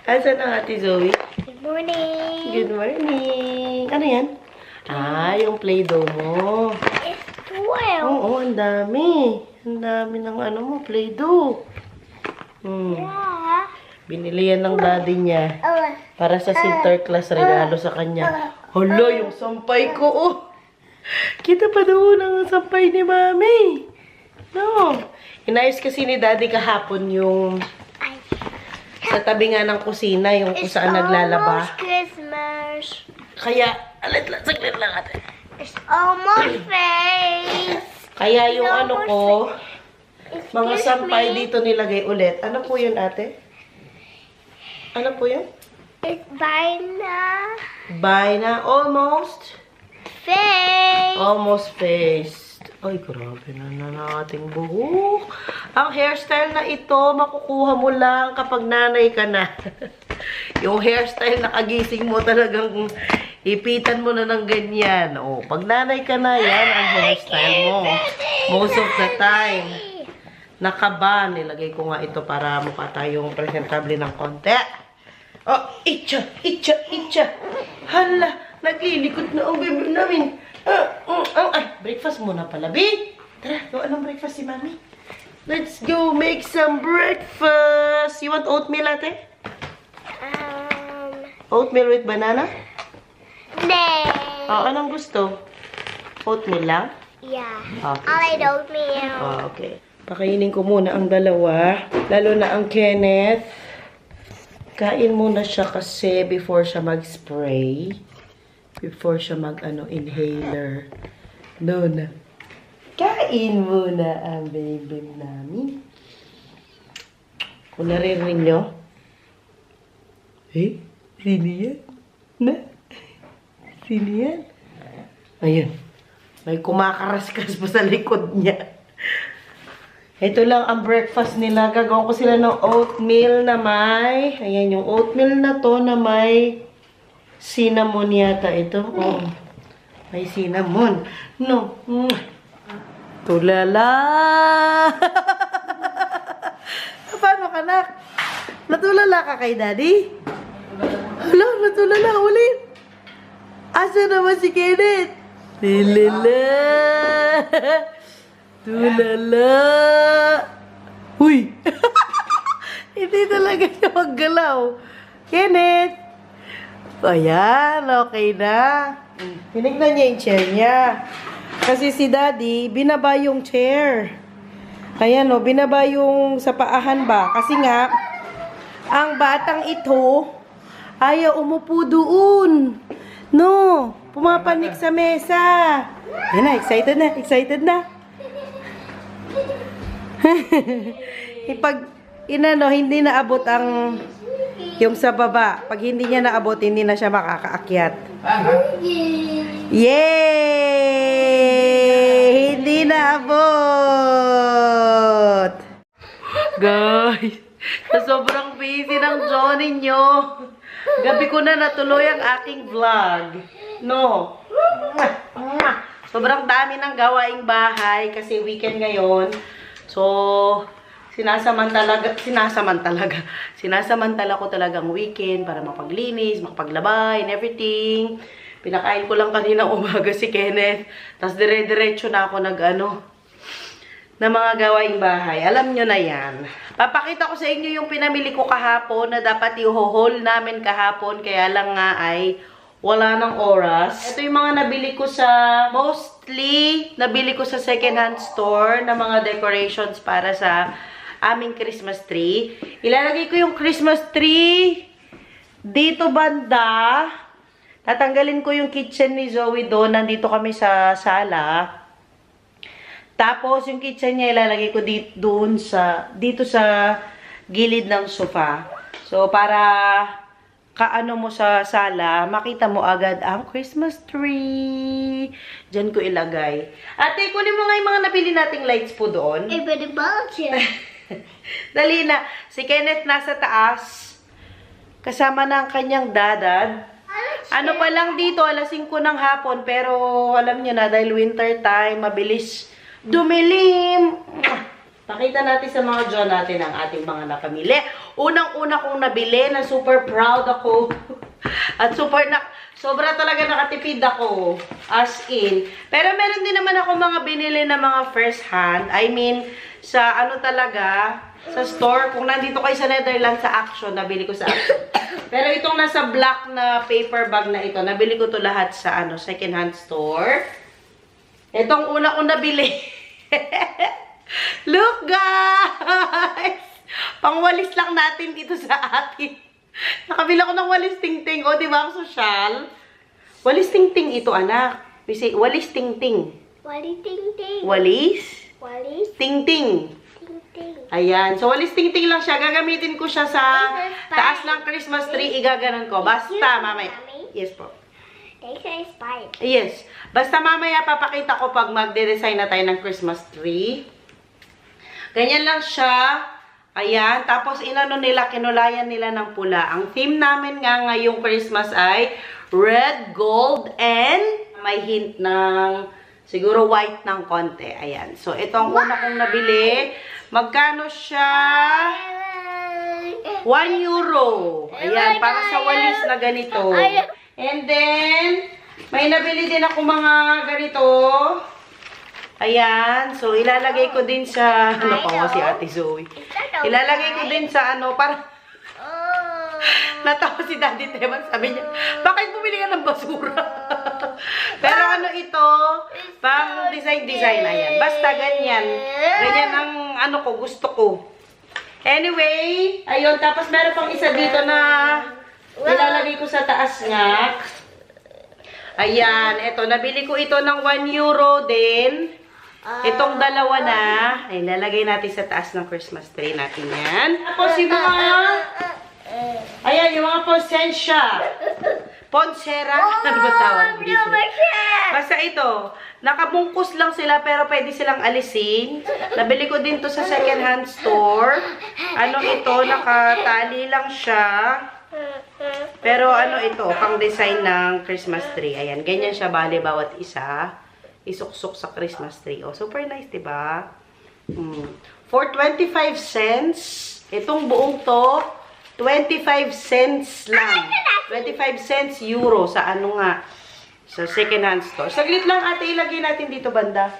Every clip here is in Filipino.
Asan ang Ate Zoe? Good morning. Good morning. Ano yan? Yung Play-Doh mo. It's 12. Oo, ang dami. Ang dami ng ano mo, Play-Doh. Yeah. Binili yan ng daddy niya. Oh, Para sa Sinterklaas regalo sa kanya. Hala, yung sampay ko, oh. Kita pa doon ang sampay ni Mami. No. Inayos kasi ni daddy kahapon yung sa tabi nga ng kusina, yung kung saan naglalaba. almost Christmas. Kaya, saglit lang ate. It's almost face. Kaya yung ano ko, mga Excuse sampay me. dito nilagay ulit. Ano po yun, ate? Ano po yun? It's by na Bye na. Almost. face. Almost faced. Ay, grabe na ating buhok. Ang hairstyle na ito, makukuha mo lang kapag nanay ka na. Yung hairstyle na kagising mo talagang ipitan mo na ng ganyan. O, pag nanay ka na, yan ang hairstyle mo. Most of the time. Nakaba, nilagay ko nga ito para mukha tayong presentable ng konti. Oh, itcha. Hala, naglilikot na ang bebe namin. Breakfast muna pala, Bi. Tara, anong breakfast si Mami? Let's go make some breakfast. You want oatmeal, ate? Oatmeal with banana? No. Oh, anong gusto? Oatmeal lang? Yeah. Okay. I like oatmeal. Oh, okay. Pakainin ko muna ang dalawa. Lalo na ang Kenneth. Kain muna siya kasi before siya mag-spray. Before siya mag-inhaler. No na. Kain muna ang baby namin. Kung naririnig nyo. Eh? Sino yan? Na? Sino yan? Ayun. May kumakaras-karas pa sa likod niya. Ito lang ang breakfast nila. Gagawin ko sila ng oatmeal na may... Ayan, yung oatmeal na to na may cinnamon yata ito. Oh. May cinnamon. No. Tulala! Paano ka, nak? Natulala ka kay daddy? Hala, natulala ulit. Asa naman si Kenneth? Tilala! Tulala! Uy! Hindi talaga siya maggalaw. Kenneth! Ayan, okay na. Tinignan niya yung chair niya. Kasi si daddy, binaba yung chair. Ayan o, binaba yung sa paahan ba? Kasi nga, ang batang ito, ayaw umupo doon. No, pumapanik sa mesa. Ayan na, excited na. Pag inano, hindi naabot ang yung sa baba. Pag hindi niya naabot, hindi na siya makakaakyat. Yay! Hindi naabot! Guys, sa sobrang busy ng Johnny nyo, gabi ko na natuloy ang aking vlog. No? Sobrang dami ng gawaing bahay kasi weekend ngayon. So, sinasamantala ko talagang weekend para mapaglinis, makapaglaba, and everything. Pinakain ko lang kanina umaga si Kenneth. Tapos dire-diretso na ako na mga gawaing bahay. Alam nyo na yan. Papakita ko sa inyo yung pinamili ko kahapon na dapat i-haul namin kahapon. Kaya lang nga ay wala ng oras. Ito yung mga nabili ko mostly nabili ko sa second-hand store na mga decorations para sa aming Christmas tree. Ilalagay ko yung Christmas tree dito banda. Tatanggalin ko yung kitchen ni Zoe doon. Nandito kami sa sala. Tapos yung kitchen niya ilalagay ko dito sa gilid ng sofa. So para kaano mo sa sala, makita mo agad ang Christmas tree. Diyan ko ilagay. Ate, kunin mo nga yung mga nabili nating lights po doon. Eh, pwede ba siya? Dali na. Si Kenneth nasa taas. Kasama ng kanyang dadad. Ano pa lang dito, alas 5 ng hapon. Pero alam nyo na, dahil winter time, mabilis dumilim. Pakita natin sa mga John natin ang ating mga napamili. Unang-una kong nabili na super proud ako. At sobra talaga nakatipid ako. As in. Pero meron din naman ako mga binili na mga first hand. I mean, sa ano talaga, sa store. Kung nandito kayo sa Netherlands sa Action, nabili ko sa Action. Pero itong nasa black na paper bag na ito, nabili ko to lahat sa ano, second hand store. Itong una kong nabili. Look guys! Pangwalis lang natin dito sa atin. Nakabila ko ng walis ting-ting. O, di ba ang sosyal? Walis ting-ting ito, anak. Walis ting-ting. Walis ting-ting. Walis? Walis Ting-ting. ting-ting. Ayan. So, walis ting-ting lang siya. Gagamitin ko siya sa taas ng Christmas tree. Igaganon ko. Basta, mamaya. Yes po. They say spider. Yes. Basta mamaya papakita ko pag magde-design na tayo ng Christmas tree. Ganyan lang siya. Ayan. Tapos, kinulayan nila ng pula. Ang theme namin nga ngayong Christmas ay red, gold, and may hint ng siguro white ng konti. Ayan. So, itong una kong nabili. Magkano siya? 1 euro. Ayan. Para sa walis na ganito. And then, may nabili din ako mga ganito. Ayan. So, ilalagay ko din sa... Ano pa si Ate Zoe? Ilalagay ko din sa ano, para... Natawa si Daddy Teman. Sabi niya, bakit bumili ka ng basura? Pero ano ito? Pang design. Ayan. Basta ganyan. Ganyan ang ano ko, gusto ko. Anyway, ayun. Tapos meron pang isa dito na ilalagay ko sa taas nga. Ayan. Ito, nabili ko ito ng 1 euro din. Itong dalawa na, ay lalagay natin sa taas ng Christmas tree natin yan. Tapos yung mga, ayan, yung mga Ponsera, ano ba tawag dito? Basta ito, nakabungkus lang sila pero pwede silang alisin. Nabili ko din to sa second hand store. Ano ito, nakatali lang siya. Pero ano ito, pang design ng Christmas tree. Ayan, ganyan siya bale bawat isa. Isuksok sa Christmas tree. Oh, super nice, diba? For 25 cents, itong buong to, 25 cents lang. 25 cents euro sa ano nga, sa second hand store. Saglit lang ate, ilagay natin dito banda.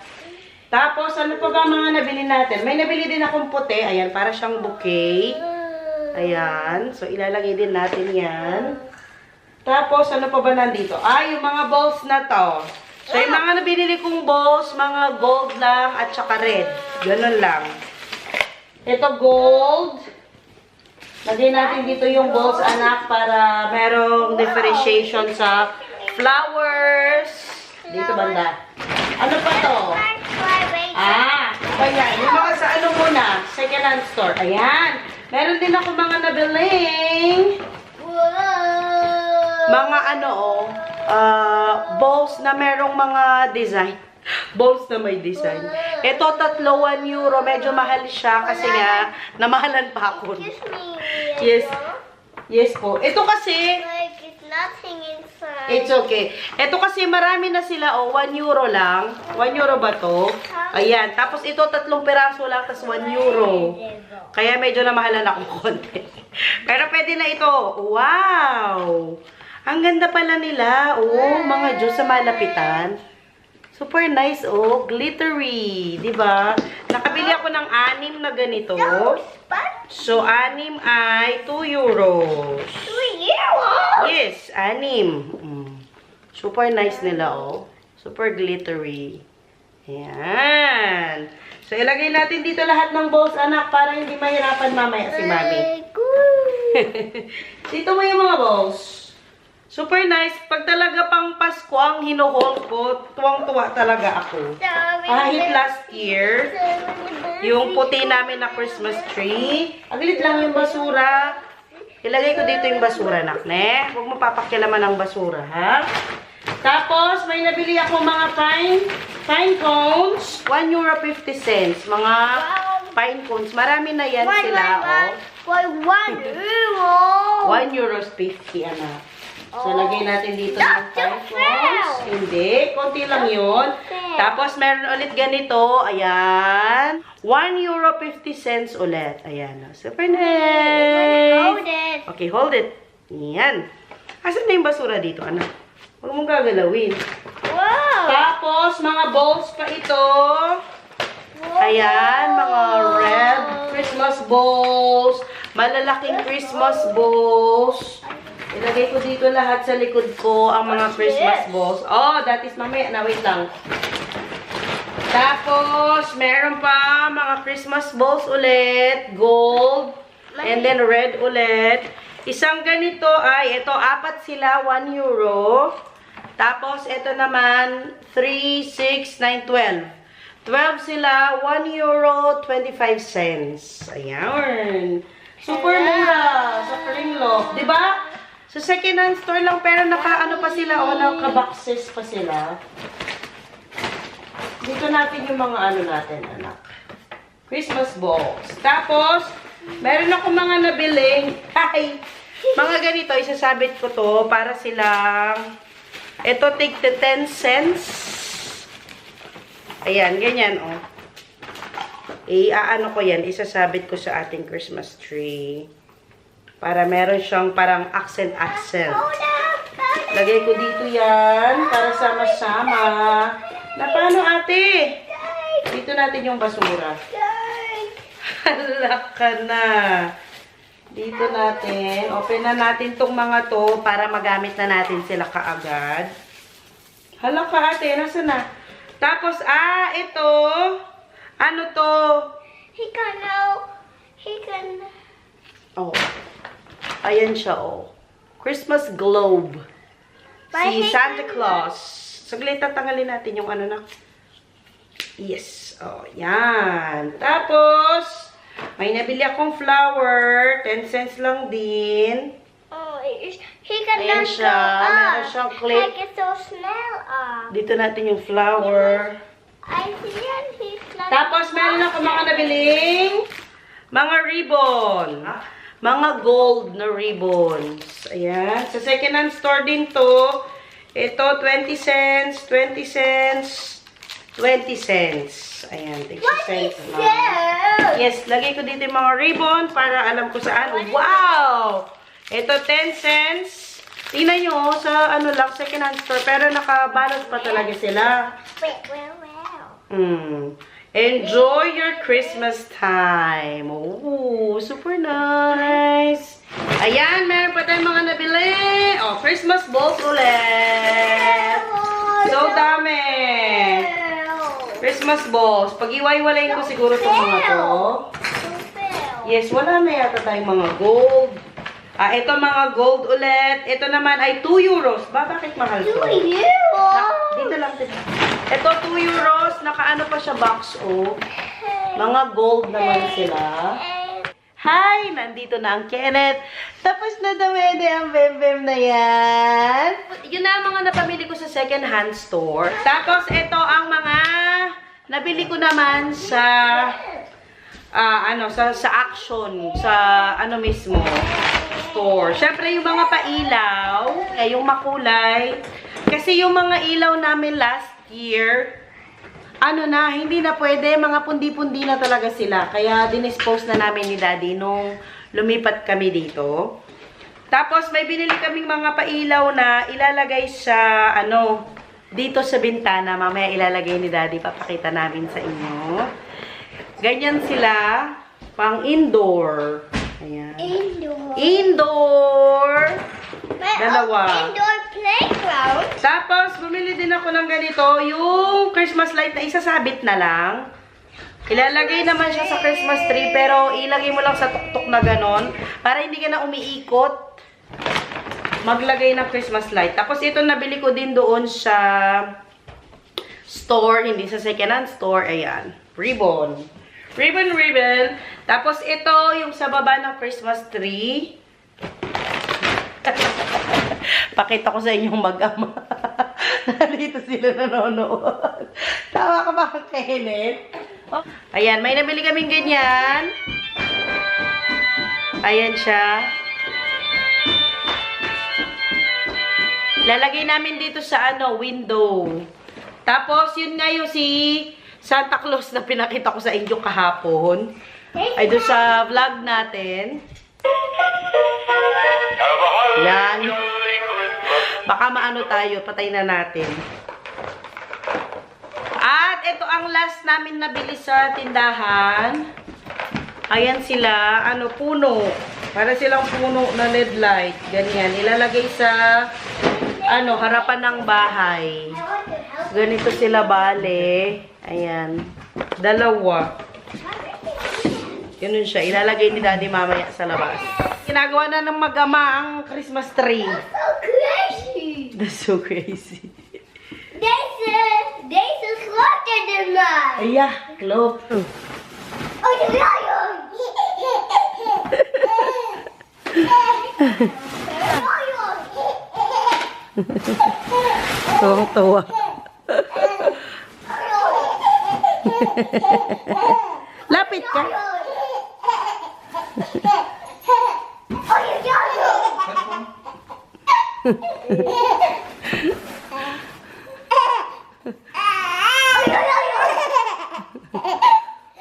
Tapos, ano pa ba mga nabili natin? May nabili din akong puti. Ayan, para siyang bouquet. Ayan. So, ilalagay din natin yan. Tapos, ano pa ba nandito? Yung mga balls na to. So, yung mga nabili kong balls, mga gold lang at saka red. Ganun lang. Ito gold. Lagay natin dito yung balls, anak, para merong differentiation sa flowers. Dito banda. Ano pa to? Ayan. Yung mga sa ano muna? Second hand store. Ayan. Meron din ako mga nabiling. Mga ano, balls na merong mga design. Balls na may design. Ito, 1 euro. Medyo mahal siya kasi nga, namahalan pa ako. Yes. Yes po. Ito kasi, Like, it's nothing inside. it's okay. Ito kasi marami na sila, 1 euro lang. 1 euro ba to? Ayan. Tapos ito, 3 piraso lang, tapos 1 euro. Kaya medyo namahalan ako konti. Pero pwede na ito. Wow! Ang ganda pala nila. Mga Diyos sa malapitan. Super nice, glittery. Diba? Nakabili ako ng 6 na ganito. So, 6 ay 2 euros. 2 euros? Yes, 6. Super nice nila, Super glittery. Ayan. So, ilagay natin dito lahat ng balls, anak, para hindi mahirapan mamaya si Mami. Dito mo yung mga balls. Super nice. Pag talaga pang Pasko ang hinuhold ko, tuwang-tuwa talaga ako. Kahit last year, yung puti namin na Christmas tree, aglit lang yung basura. Ilagay ko dito yung basura, nakne. Huwag mo papakialaman ang basura, ha? Tapos, may nabili ako mga pine cones. 1 euro 50 cents. Mga pine cones. Marami na yan sila, Why 1 euro? 1 euro 50, anak. So, lagay natin dito ng 5 cones. Hindi. Konti lang yun. Tapos, meron ulit ganito. Ayan. €1.50 ulit. Ayan. Super nice. Hold it. Okay, hold it. Ayan. Asan na yung basura dito, anak? Huwag mong gagalawin. Wow. Tapos, mga bowls pa ito. Ayan, mga red Christmas bowls. Malalaking Christmas bowls. Ilagay ko dito lahat sa likod ko ang mga Christmas balls. Oh, that is mamaya na. Wait lang. Tapos, meron pa mga Christmas balls ulit. Gold. And then red ulit. Isang ganito ay, ito, 4 sila, €1. Tapos, ito naman, 3, 6, 9, 12. 12 sila, €1.25. Ayan. Super mura sa Ringlock. Diba? Sa second-hand store lang, pero naka-ano pa sila, o naka-boxes pa sila. Dito natin yung mga ano natin, anak. Christmas balls. Tapos, meron ako mga nabiling, mga ganito, isasabit ko to para silang, ito, take the 10 cents. Ayan, ganyan, oh. Iaano ko yan, isasabit ko sa ating Christmas tree. Para meron siyang parang accent. Lagay ko dito yan para sama-sama. Na paano, ate? Dito natin yung basura. Hala ka na. Dito natin. Open na natin tong mga to para magamit na natin sila kaagad. Hala ka, ate. Nasaan na? Tapos, ito. Ano to? He can. Oh. Ayan siya, oh. Christmas globe. Si Santa Claus. Saglit, tatanggalin natin yung ano na. Yes. Oh, yan. Tapos, may nabili akong flower. 10 cents lang din. Oh, he can Ayan siya. Meron siyang clip. I can so smell Dito natin yung flower. I see it. He's not. Tapos, meron ako mga nabiling mga ribbon. Mga gold na ribbons. Ayan. Sa second-hand store din to. Ito, 20 cents, 20 cents, 20 cents. Ayan, 60 cents. Yes, lagay ko dito yung mga ribbon para alam ko saan. Wow! Ito, 10 cents. Tingnan nyo, sa ano lang, second-hand store. Pero nakabalance pa talaga sila. Enjoy your Christmas time. Oh, super nice. Ayan, meron pa tayong mga nabili. Oh, Christmas balls ulit. So dami. Christmas balls. Pag-iwaiwalayin ko siguro itong mga to. Yes, wala na yata tayong mga gold. Ito mga gold ulit. Ito naman ay €2. Bakit mahal to? Dito lang. Ito, €2. Nakaano pa siya box, oh. Mga gold naman sila. Hi! Nandito na ang Kenneth. Tapos na dumede ang bem-bem na yan. Yun na ang mga napamili ko sa second-hand store. Tapos, ito ang mga nabili ko naman sa sa Action. Sa ano mismo, store. Siyempre, yung mga pailaw, yung makulay. Kasi yung mga ilaw namin last year, hindi na pwede. Mga pundi-pundi na talaga sila. Kaya dinispose na namin ni Daddy nung lumipat kami dito. Tapos may binili kaming mga pailaw na ilalagay sa, dito sa bintana. Mamaya ilalagay ni Daddy. Papakita namin sa inyo. Ganyan sila. Pang indoor. Ayan. Indoor. Dalawa. Indoor playground. Tapos, bumili din ako ng ganito, yung Christmas light na isasabit na lang. Ilalagay naman siya sa Christmas tree, pero ilagay mo lang sa tuktok na ganon, para hindi ka na umiikot. Maglagay ng Christmas light. Tapos, ito nabili ko din doon sa store, hindi sa second-hand store. Ayan. Ribbon. Ribbon. Tapos, ito yung sa baba ng Christmas tree. Pakita ko sa inyong mag-ama. Dito sila nanonood. Tawa ka ba, Kenneth? Oh. Ayan, may nabili kaming ganyan. Ayan siya. Lalagay namin dito sa window. Tapos, yun nga yung si Santa Claus na pinakita ko sa inyo kahapon. Ay, doon sa vlog natin. Yan. Baka maano tayo, patay na natin. At ito ang last namin nabili sa tindahan. Ayan sila, ano, puno. Para silang puno na LED light. Ganyan. Ilalagay sa, ano, harapan ng bahay. Ganito sila bale. Ayan. Dalawa. Ganun siya. Ilalagay ni Daddy mamaya sa labas. Ginagawa na ng mag-ama ang Christmas tree. Crazy. That's so crazy. This is larger than mine. Aya, Clop. Oh, you lion. Tuwang-tuwa. Lapit ka.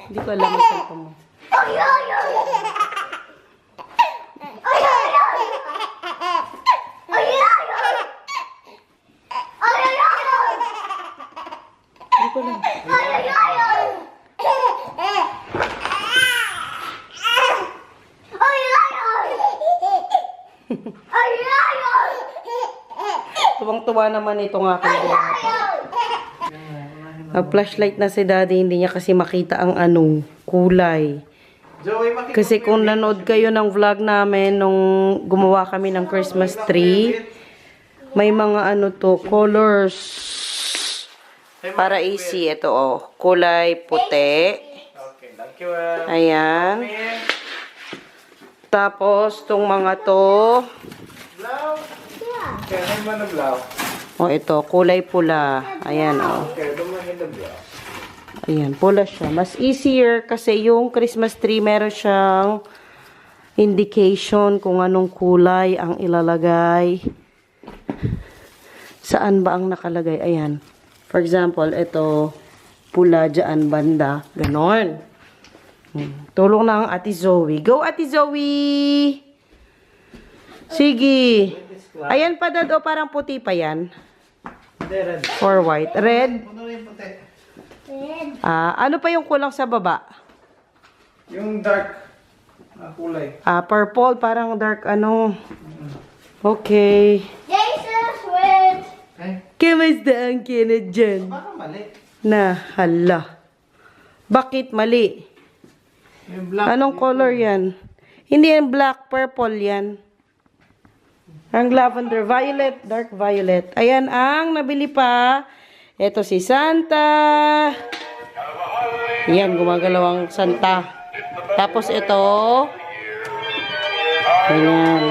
Hindi ko alam ang salpa mo. Hindi ko alam. Tuwang-tuwa naman itong aking flashlight na si Daddy, hindi niya kasi makita ang anong kulay. Kasi kung nanood kayo ng vlog namin nung gumawa kami ng Christmas tree, may mga ano to, colors. Para easy, ito oh, kulay puti. Okay, thank you. Ayan. Tapos, tong mga to, Blow. Okay, ano man ang blow? oh ito, kulay pula. Ayan oh. Okay, dumahin ang blow. Ayan, pula siya. Mas easier kasi yung Christmas tree meron siyang indication kung anong kulay ang ilalagay. Saan ba ang nakalagay? Ayan. For example, ito, pula dyan banda. Ganon. Tulong na ang Ate Zoe. Go, Ate Zoe! Sige. Ayan pa, Dad. O, parang puti pa yan. Hindi, red. Or white. Red. Ano yung puti? Ano pa yung kulang sa baba? Yung dark na kulay. Purple. Parang dark ano. Okay. Jesus with Eh, Kamusta ang kinad dyan? baka mali. Na, hala. Bakit mali? Yung black. Anong color yan? Hindi yan black, purple yan. Ang lavender, violet, dark violet. Ayan ang nabili pa. Ito si Santa. Yan, gumagalaw ang Santa. Tapos ito. Ayan.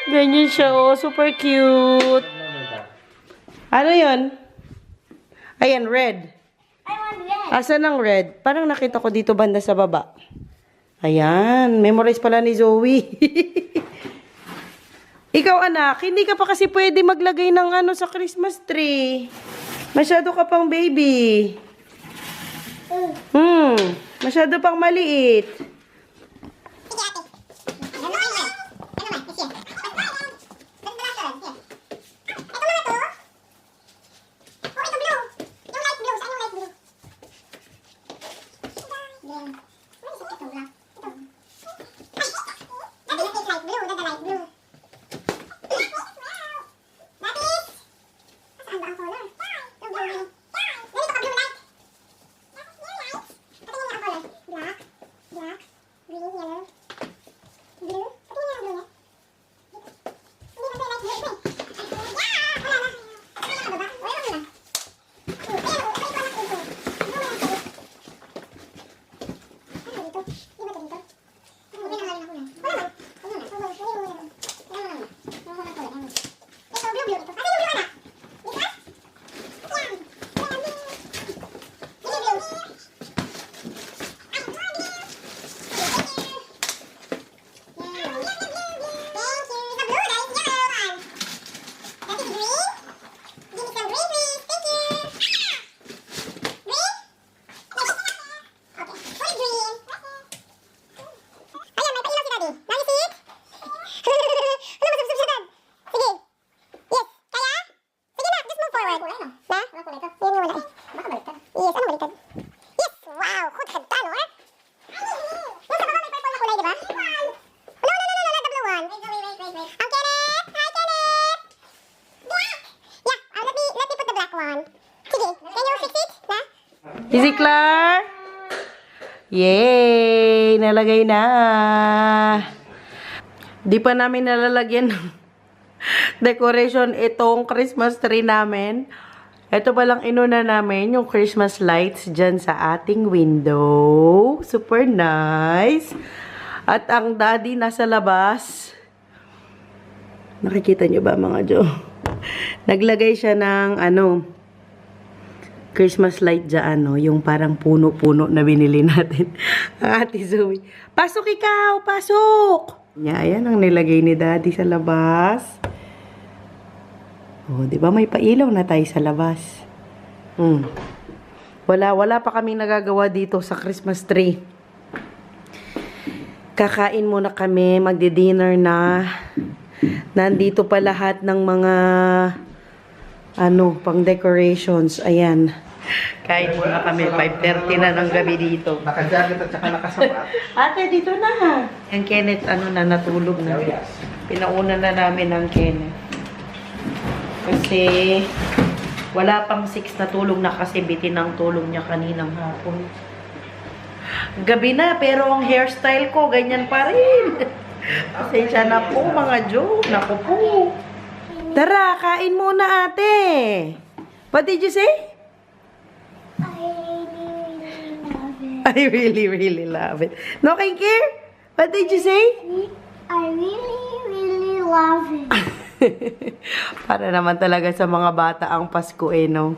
Ganyan siya, oh. Super cute. Ano yun? Ayan, red. I want red. Asan ang red? Parang nakita ko dito banda sa baba. Ayan. Memorize pala ni Zoe. Ikaw, anak, hindi ka pa kasi pwede maglagay ng ano sa Christmas tree. Masyado ka pang baby. Masyado pang maliit. Black. Is it clear? Yay! Nalagay na. Di pa namin nalalagyan ng decoration itong Christmas tree namin. Ito palang inuna namin, yung Christmas lights dyan sa ating window. Super nice. At ang daddy nasa labas. Nakikita nyo ba mga Jo? Naglagay siya ng Christmas light dyan, no? Yung parang puno-puno na binili natin. Ang Ate Zoe. Pasok ikaw! Pasok! Ayan ang nilagay ni Daddy sa labas. Oh, di ba may pailaw na tayo sa labas? Wala pa kaming nagagawa dito sa Christmas tree. Kakain muna kami, magdi-dinner na. Nandito pa lahat ng mga pang decorations. Ayan. Kain muna kami. 5:30 na ng gabi dito. Naka-jacket at saka nakasapat. Ate, dito na. Ang Kenneth, natulog na. Pinauna na namin ang Kenneth. Kasi, wala pang 6 na tulog na kasi bitin ang tulog niya kaninang hapon. Gabi na, pero ang hairstyle ko, ganyan pa rin. Pasensya na po, mga Jo. Naku po. Tara, kain muna, ate. What did you say? I really love it. No, Kinky? What did you say? I really love it. Para naman talaga sa mga bata ang Pasko no?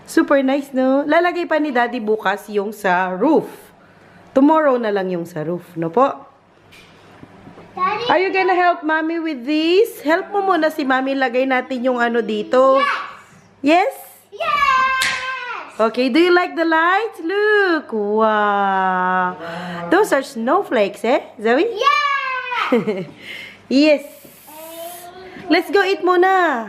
Super nice, no? Lalagay pa ni Daddy bukas yung sa roof. Tomorrow na lang yung sa roof, no po? Daddy, Are you gonna help Mommy with this? Help mo muna si Mommy, lagay natin yung dito. Yes? yes! Okay, do you like the lights? Look! Wow! Those are snowflakes, Zoe? Yeah! Yes! Let's go eat muna!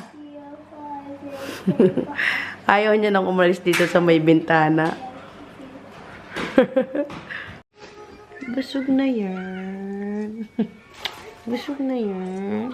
Ayaw niya nang umalis dito sa may bintana. Busog na yan. Busog na yan.